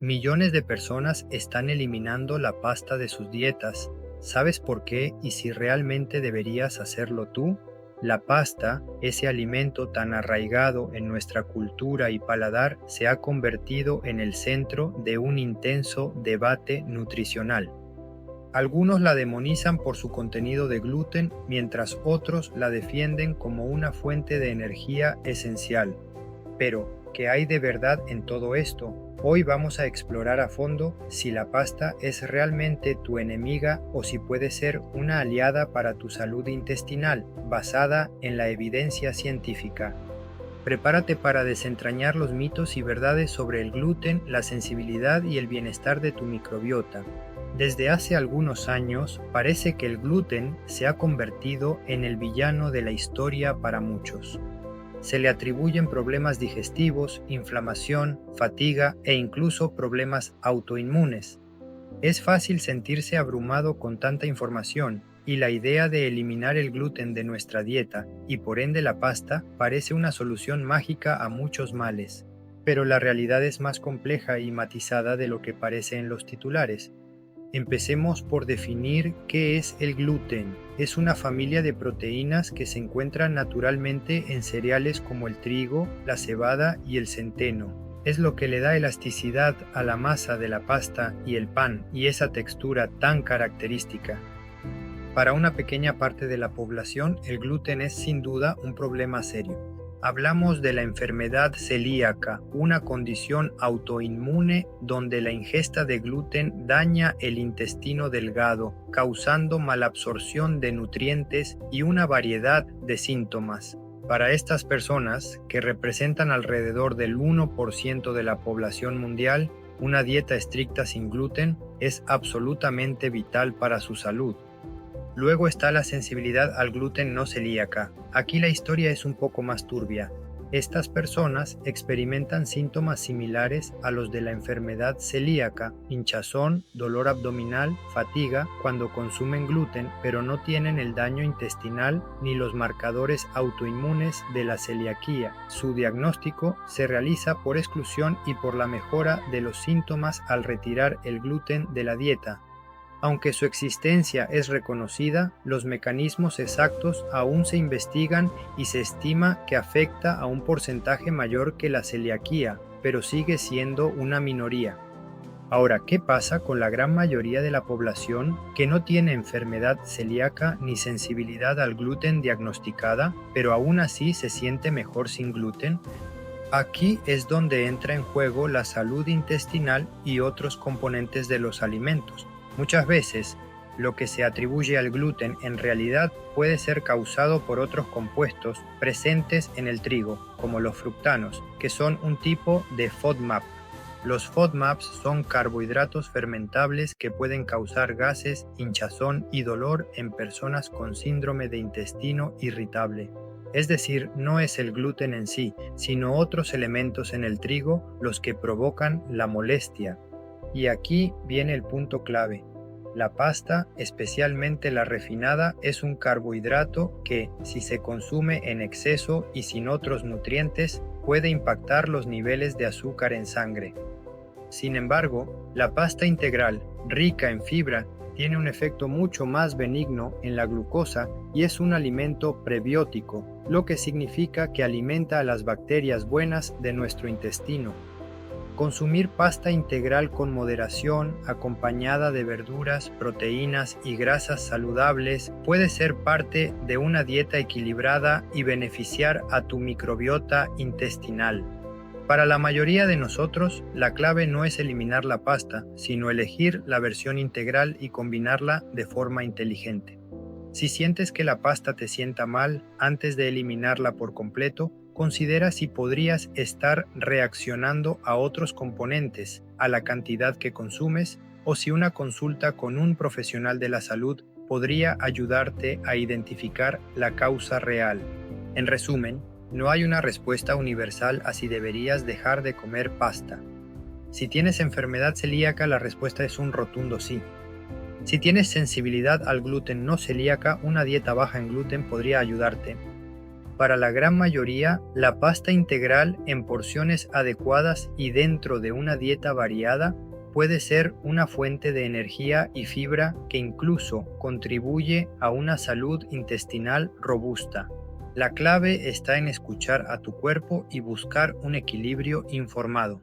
Millones de personas están eliminando la pasta de sus dietas. ¿Sabes por qué y si realmente deberías hacerlo tú? La pasta, ese alimento tan arraigado en nuestra cultura y paladar, se ha convertido en el centro de un intenso debate nutricional. Algunos la demonizan por su contenido de gluten, mientras otros la defienden como una fuente de energía esencial. Pero, ¿qué hay de verdad en todo esto? Hoy vamos a explorar a fondo si la pasta es realmente tu enemiga o si puede ser una aliada para tu salud intestinal, basada en la evidencia científica. Prepárate para desentrañar los mitos y verdades sobre el gluten, la sensibilidad y el bienestar de tu microbiota. Desde hace algunos años, parece que el gluten se ha convertido en el villano de la historia para muchos. Se le atribuyen problemas digestivos, inflamación, fatiga e incluso problemas autoinmunes. Es fácil sentirse abrumado con tanta información, y la idea de eliminar el gluten de nuestra dieta, y por ende la pasta, parece una solución mágica a muchos males. Pero la realidad es más compleja y matizada de lo que parece en los titulares. Empecemos por definir qué es el gluten. Es una familia de proteínas que se encuentran naturalmente en cereales como el trigo, la cebada y el centeno. Es lo que le da elasticidad a la masa de la pasta y el pan y esa textura tan característica. Para una pequeña parte de la población, el gluten es sin duda un problema serio. Hablamos de la enfermedad celíaca, una condición autoinmune donde la ingesta de gluten daña el intestino delgado, causando malabsorción de nutrientes y una variedad de síntomas. Para estas personas, que representan alrededor del 1% de la población mundial, una dieta estricta sin gluten es absolutamente vital para su salud. Luego está la sensibilidad al gluten no celíaca. Aquí la historia es un poco más turbia. Estas personas experimentan síntomas similares a los de la enfermedad celíaca, hinchazón, dolor abdominal, fatiga cuando consumen gluten, pero no tienen el daño intestinal ni los marcadores autoinmunes de la celiaquía. Su diagnóstico se realiza por exclusión y por la mejora de los síntomas al retirar el gluten de la dieta. Aunque su existencia es reconocida, los mecanismos exactos aún se investigan y se estima que afecta a un porcentaje mayor que la celiaquía, pero sigue siendo una minoría. Ahora, ¿qué pasa con la gran mayoría de la población que no tiene enfermedad celíaca ni sensibilidad al gluten diagnosticada, pero aún así se siente mejor sin gluten? Aquí es donde entra en juego la salud intestinal y otros componentes de los alimentos. Muchas veces, lo que se atribuye al gluten en realidad puede ser causado por otros compuestos presentes en el trigo, como los fructanos, que son un tipo de FODMAP. Los FODMAPs son carbohidratos fermentables que pueden causar gases, hinchazón y dolor en personas con síndrome de intestino irritable. Es decir, no es el gluten en sí, sino otros elementos en el trigo los que provocan la molestia. Y aquí viene el punto clave. La pasta, especialmente la refinada, es un carbohidrato que, si se consume en exceso y sin otros nutrientes, puede impactar los niveles de azúcar en sangre. Sin embargo, la pasta integral, rica en fibra, tiene un efecto mucho más benigno en la glucosa y es un alimento prebiótico, lo que significa que alimenta a las bacterias buenas de nuestro intestino. Consumir pasta integral con moderación, acompañada de verduras, proteínas y grasas saludables, puede ser parte de una dieta equilibrada y beneficiar a tu microbiota intestinal. Para la mayoría de nosotros, la clave no es eliminar la pasta, sino elegir la versión integral y combinarla de forma inteligente. Si sientes que la pasta te sienta mal antes de eliminarla por completo, considera si podrías estar reaccionando a otros componentes, a la cantidad que consumes, o si una consulta con un profesional de la salud podría ayudarte a identificar la causa real. En resumen, no hay una respuesta universal a si deberías dejar de comer pasta. Si tienes enfermedad celíaca, la respuesta es un rotundo sí. Si tienes sensibilidad al gluten no celíaca, una dieta baja en gluten podría ayudarte. Para la gran mayoría, la pasta integral en porciones adecuadas y dentro de una dieta variada puede ser una fuente de energía y fibra que incluso contribuye a una salud intestinal robusta. La clave está en escuchar a tu cuerpo y buscar un equilibrio informado.